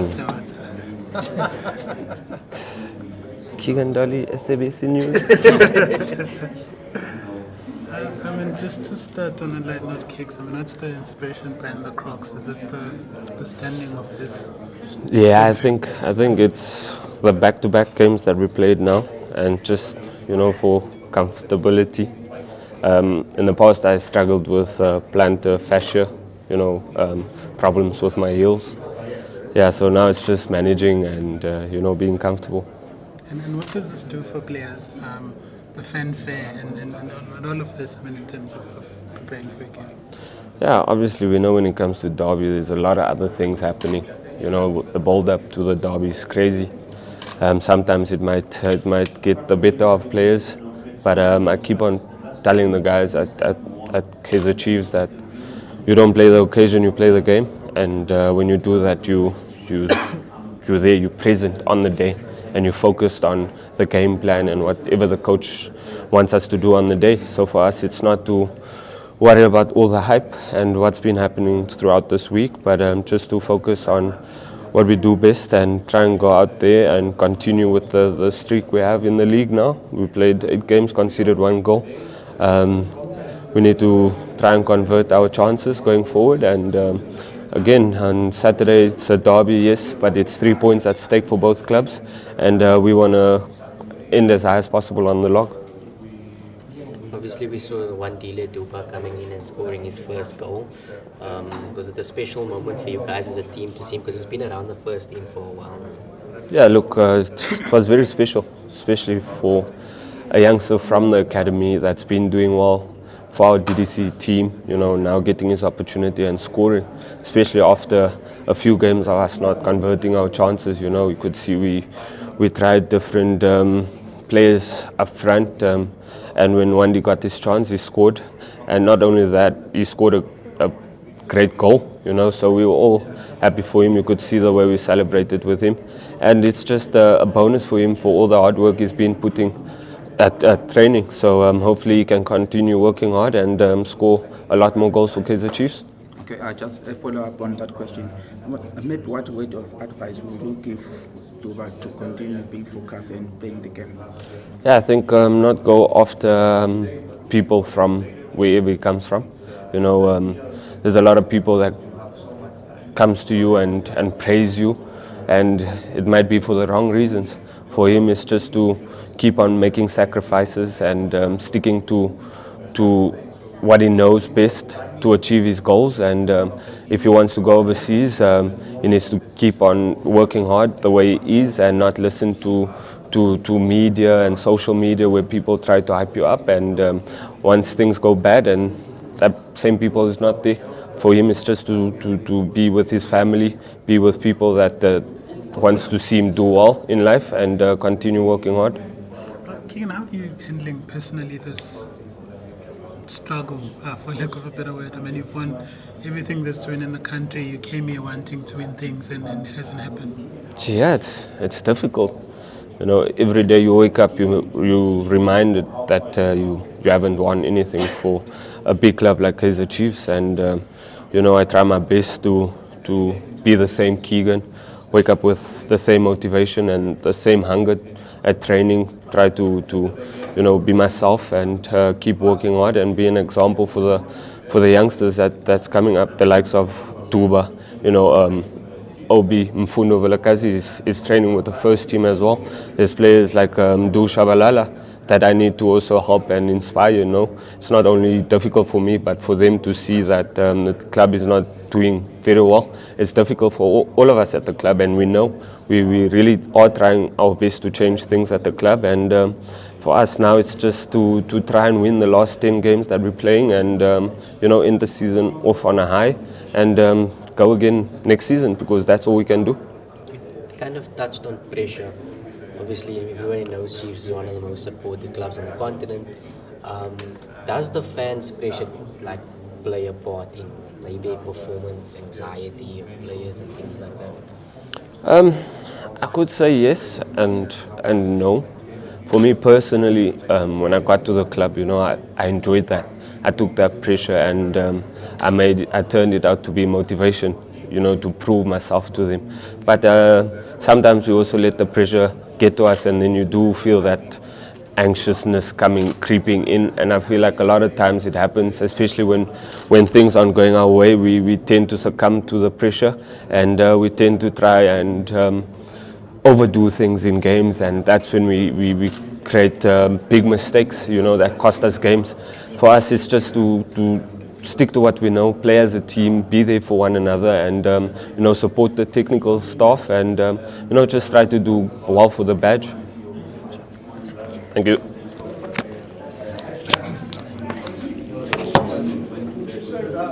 afterwards. Keagan Dolly, SABC News. Just to start on a light note, Kicks, what's the inspiration behind the Crocs? Is it the standing of this? Yeah, I think it's the back-to-back games that we played now, and just for comfortability. In the past, I struggled with plantar fascia, problems with my heels. Yeah, so now it's just managing and being comfortable. And what does this do for players? The fanfare and all of this, in terms of preparing for a game? Yeah, obviously we know when it comes to Derby, there's a lot of other things happening. The build-up to the Derby is crazy. Sometimes it might get the better of players, but I keep on telling the guys at Kaizer Chiefs that you don't play the occasion, you play the game, and when you do that, you're there, you're present on the day, and you're focused on the game plan and whatever the coach wants us to do on the day. So for us, it's not to worry about all the hype and what's been happening throughout this week, but just to focus on what we do best and try and go out there and continue with the streak we have in the league now. We played 8 games, conceded 1 goal. We need to try and convert our chances going forward, and again, on Saturday it's a derby, yes, but it's 3 points at stake for both clubs, and we want to end as high as possible on the log. Obviously, we saw one dealer, Duba, coming in and scoring his first goal. Was it a special moment for you guys as a team to see him? Because he's been around the first team for a while now. Yeah, look, it was very special, especially for a youngster from the academy that's been doing well for our DDC team, now getting his opportunity and scoring, especially after a few games of us not converting our chances. You could see we tried different players up front, and when Wendy got his chance, he scored. And not only that, he scored a great goal, so we were all happy for him. You could see the way we celebrated with him. And it's just a bonus for him for all the hard work he's been putting at training. So hopefully he can continue working hard and score a lot more goals for Kaizer Chiefs. Okay, just a follow-up on that question. Maybe what word of advice would you give Duba to continue being focused and playing the game? Yeah, I think not go after people from wherever he comes from. There's a lot of people that comes to you and praise you, and it might be for the wrong reasons. For him, it's just to keep on making sacrifices and sticking to what he knows best to achieve his goals. And if he wants to go overseas, he needs to keep on working hard the way he is and not listen to media and social media where people try to hype you up. And once things go bad and that same people is not there, for him it's just to be with his family, be with people that wants to see him do well in life and continue working hard. Keagan, how are you handling personally this struggle, for lack of a better word? You've won everything that's win in the country. You came here wanting to win things and it hasn't happened. Yeah, it's difficult. Every day you wake up, you reminded that you haven't won anything for a big club like Kaizer Chiefs, and I try my best to be the same Keagan, wake up with the same motivation and the same hunger at training, try to be myself and keep working hard and be an example for the youngsters that's coming up, the likes of Duba, Obi Mfundo Velakazi is training with the first team as well. There's players like Du Shabalala that I need to also help and inspire. It's not only difficult for me, but for them to see that the club is not doing very well. It's difficult for all of us at the club, and we know we really are trying our best to change things at the club. And for us now, it's just to try and win the last 10 games that we're playing, and end the season off on a high, and go again next season, because that's all we can do. You kind of touched on pressure. Obviously, everybody knows Chiefs is one of the most supported clubs on the continent. Does the fans' pressure play a part in maybe performance anxiety of players and things like that? I could say yes and no. For me personally, when I got to the club, I enjoyed that. I took that pressure and I turned it out to be motivation. you know, to prove myself to them. But sometimes we also let the pressure get to us, and then you do feel that anxiousness creeping in, and I feel like a lot of times it happens, especially when things aren't going our way. We tend to succumb to the pressure, and we tend to try and overdo things in games, and that's when we create big mistakes, you know, that cost us games. For us, it's just to stick to what we know, play as a team, be there for one another, and you know, support the technical staff, and you know, just try to do well for the badge. Thank you.